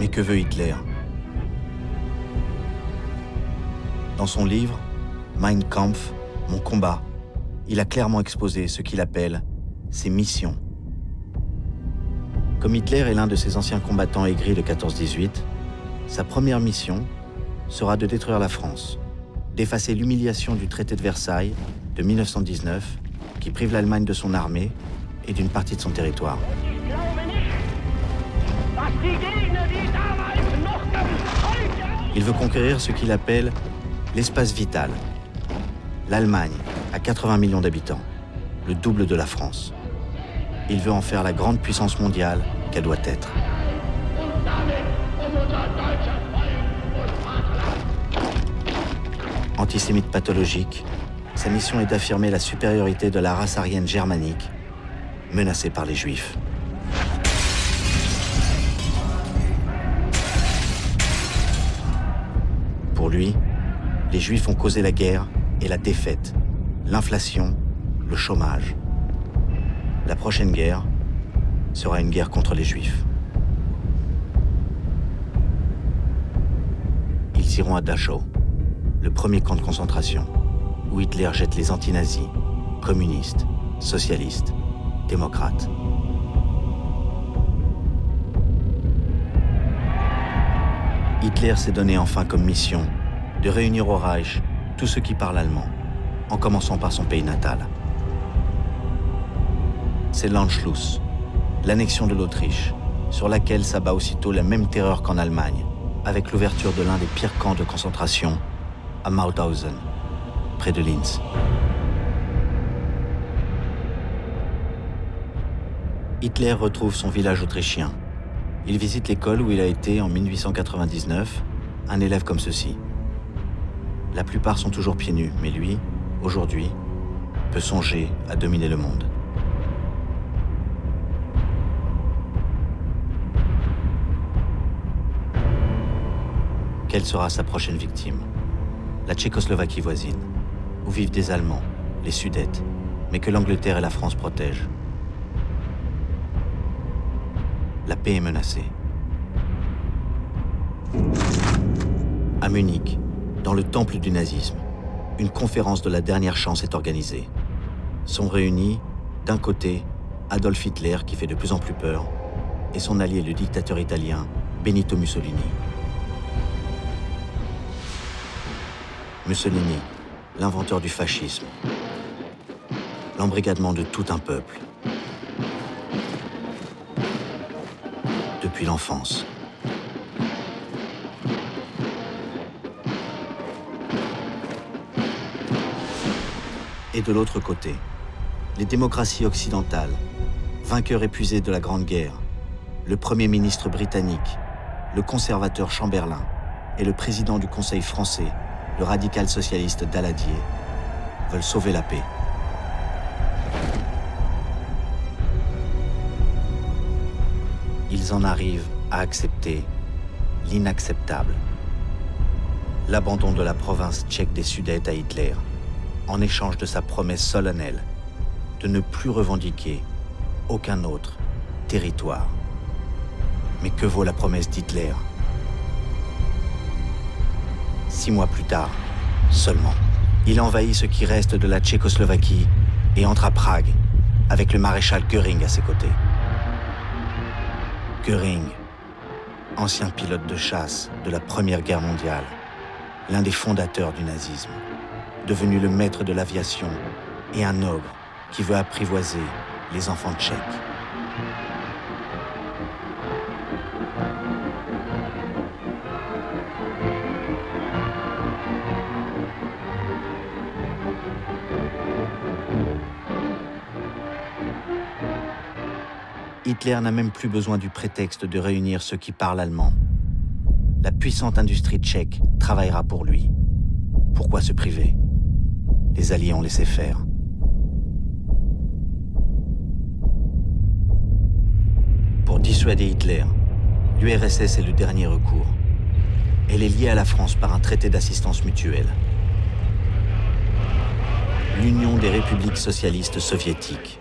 Mais que veut Hitler? Dans son livre « Mein Kampf, mon combat », il a clairement exposé ce qu'il appelle ses missions. Comme Hitler est l'un de ces anciens combattants aigris de 14-18, sa première mission sera de détruire la France, d'effacer l'humiliation du traité de Versailles de 1919 qui prive l'Allemagne de son armée et d'une partie de son territoire. Il veut conquérir ce qu'il appelle l'espace vital. L'Allemagne a 80 millions d'habitants, le double de la France. Il veut en faire la grande puissance mondiale qu'elle doit être. Antisémite pathologique, sa mission est d'affirmer la supériorité de la race aryenne germanique, menacée par les Juifs. Pour lui, les Juifs ont causé la guerre et la défaite, l'inflation, le chômage. La prochaine guerre sera une guerre contre les Juifs. Ils iront à Dachau, le premier camp de concentration, où Hitler jette les anti-nazis, communistes, socialistes, démocrates. Hitler s'est donné enfin comme mission de réunir au Reich tous ceux qui parlent allemand, en commençant par son pays natal. C'est l'Anschluss, l'annexion de l'Autriche, sur laquelle s'abat aussitôt la même terreur qu'en Allemagne, avec l'ouverture de l'un des pires camps de concentration à Mauthausen, près de Linz. Hitler retrouve son village autrichien. Il visite l'école où il a été, en 1899, un élève comme ceci. La plupart sont toujours pieds nus, mais lui, aujourd'hui, peut songer à dominer le monde. Quelle sera sa prochaine victime? La Tchécoslovaquie voisine, où vivent des Allemands, les Sudètes, mais que l'Angleterre et la France protègent. La paix est menacée. À Munich, dans le temple du nazisme, une conférence de la dernière chance est organisée. Sont réunis, d'un côté, Adolf Hitler, qui fait de plus en plus peur, et son allié, le dictateur italien, Benito Mussolini. Mussolini, l'inventeur du fascisme, l'embrigadement de tout un peuple. Depuis l'enfance. Et de l'autre côté, les démocraties occidentales, vainqueurs épuisés de la Grande Guerre, le Premier ministre britannique, le conservateur Chamberlain et le président du Conseil français, le radical socialiste Daladier, veulent sauver la paix. Ils en arrivent à accepter l'inacceptable. L'abandon de la province tchèque des Sudètes à Hitler, en échange de sa promesse solennelle de ne plus revendiquer aucun autre territoire. Mais que vaut la promesse d'Hitler? 6 mois plus tard, seulement, il envahit ce qui reste de la Tchécoslovaquie et entre à Prague avec le maréchal Göring à ses côtés. Göring, ancien pilote de chasse de la Première Guerre mondiale, l'un des fondateurs du nazisme, devenu le maître de l'aviation et un ogre qui veut apprivoiser les enfants tchèques. Hitler n'a même plus besoin du prétexte de réunir ceux qui parlent allemand. La puissante industrie tchèque travaillera pour lui. Pourquoi se priver? Les Alliés ont laissé faire. Pour dissuader Hitler, l'URSS est le dernier recours. Elle est liée à la France par un traité d'assistance mutuelle. L'Union des républiques socialistes soviétiques.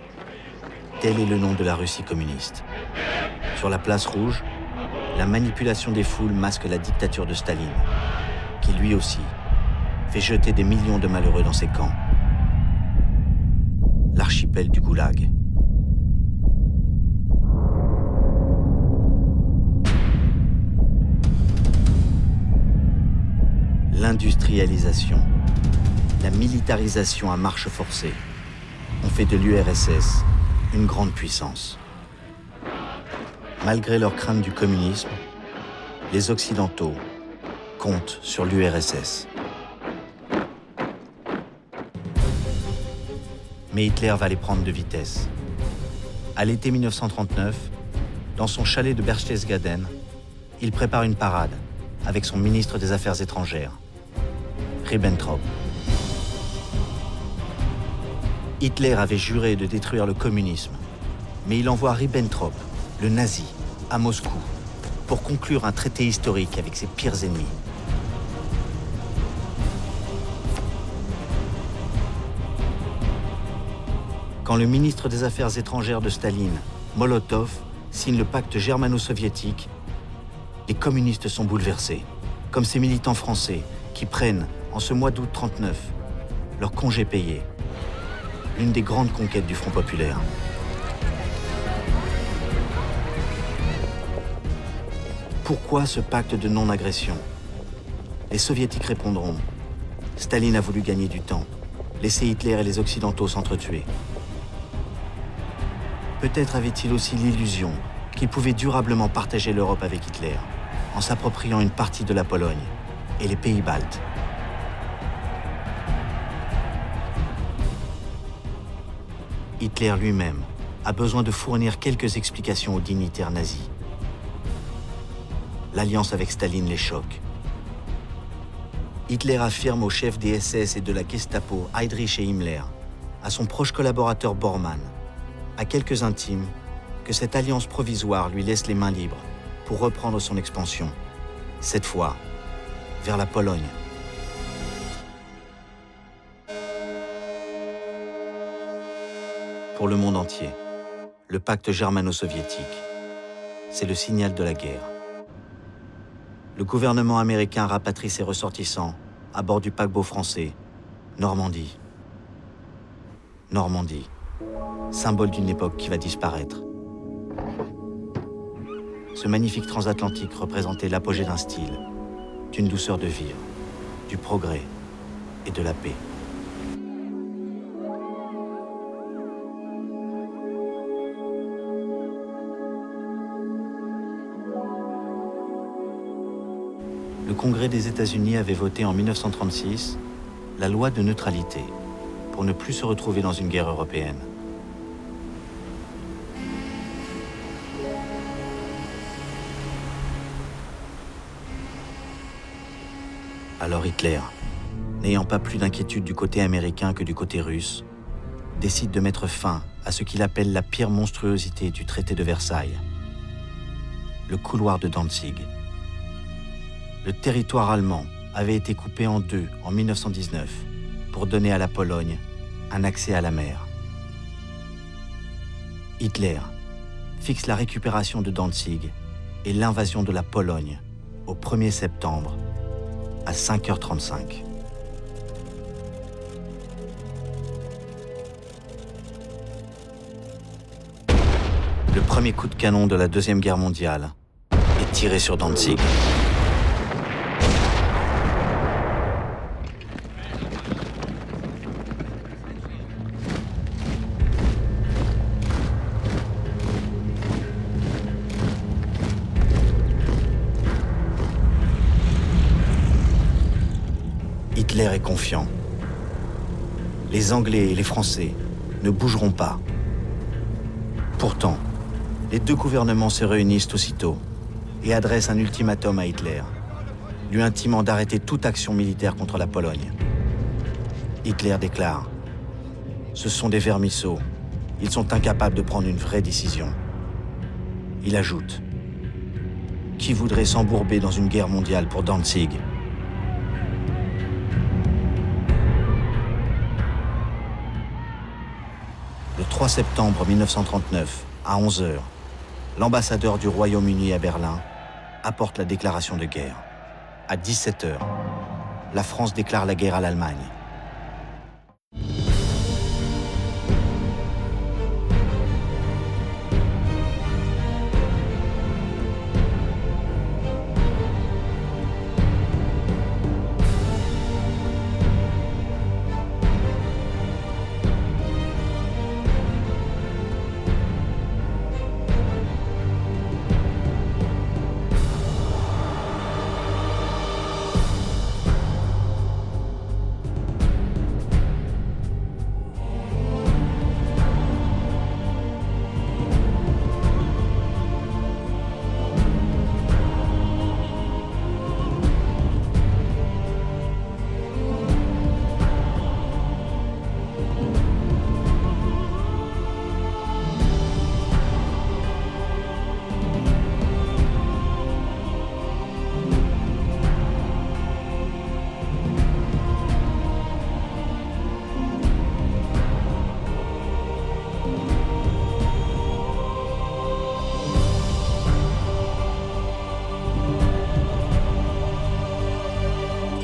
Tel est le nom de la Russie communiste. Sur la place rouge, la manipulation des foules masque la dictature de Staline, qui lui aussi fait jeter des millions de malheureux dans ses camps. L'archipel du Goulag. L'industrialisation, la militarisation à marche forcée ont fait de l'URSS une grande puissance. Malgré leur crainte du communisme, les Occidentaux comptent sur l'URSS. Mais Hitler va les prendre de vitesse. À l'été 1939, dans son chalet de Berchtesgaden, il prépare une parade avec son ministre des Affaires étrangères, Ribbentrop. Hitler avait juré de détruire le communisme, mais il envoie Ribbentrop, le nazi, à Moscou pour conclure un traité historique avec ses pires ennemis. Quand le ministre des Affaires étrangères de Staline, Molotov, signe le pacte germano-soviétique, les communistes sont bouleversés, comme ces militants français qui prennent, en ce mois d'août 1939, leur congé payé, l'une des grandes conquêtes du Front populaire. Pourquoi ce pacte de non-agression? Les soviétiques répondront: Staline a voulu gagner du temps, laisser Hitler et les Occidentaux s'entretuer. Peut-être avait-il aussi l'illusion qu'il pouvait durablement partager l'Europe avec Hitler, en s'appropriant une partie de la Pologne et les pays baltes. Hitler lui-même a besoin de fournir quelques explications aux dignitaires nazis. L'alliance avec Staline les choque. Hitler affirme au chef des SS et de la Gestapo, Heydrich et Himmler, à son proche collaborateur Bormann, à quelques intimes, que cette alliance provisoire lui laisse les mains libres pour reprendre son expansion, cette fois vers la Pologne. Pour le monde entier, le pacte germano-soviétique, c'est le signal de la guerre. Le gouvernement américain rapatrie ses ressortissants à bord du paquebot français, Normandie. Normandie, symbole d'une époque qui va disparaître. Ce magnifique transatlantique représentait l'apogée d'un style, d'une douceur de vivre, du progrès et de la paix. Le Congrès des États-Unis avait voté en 1936 la loi de neutralité pour ne plus se retrouver dans une guerre européenne. Alors Hitler, n'ayant pas plus d'inquiétude du côté américain que du côté russe, décide de mettre fin à ce qu'il appelle la pire monstruosité du traité de Versailles, le couloir de Danzig. Le territoire allemand avait été coupé en deux en 1919 pour donner à la Pologne un accès à la mer. Hitler fixe la récupération de Danzig et l'invasion de la Pologne au 1er septembre à 5h35. Le premier coup de canon de la Deuxième Guerre mondiale est tiré sur Danzig. Hitler est confiant. Les Anglais et les Français ne bougeront pas. Pourtant, les deux gouvernements se réunissent aussitôt et adressent un ultimatum à Hitler, lui intimant d'arrêter toute action militaire contre la Pologne. Hitler déclare: « Ce sont des vermisseaux. Ils sont incapables de prendre une vraie décision. » Il ajoute: « Qui voudrait s'embourber dans une guerre mondiale pour Danzig ? » Le 3 septembre 1939, à 11h, l'ambassadeur du Royaume-Uni à Berlin apporte la déclaration de guerre. À 17 h, la France déclare la guerre à l'Allemagne.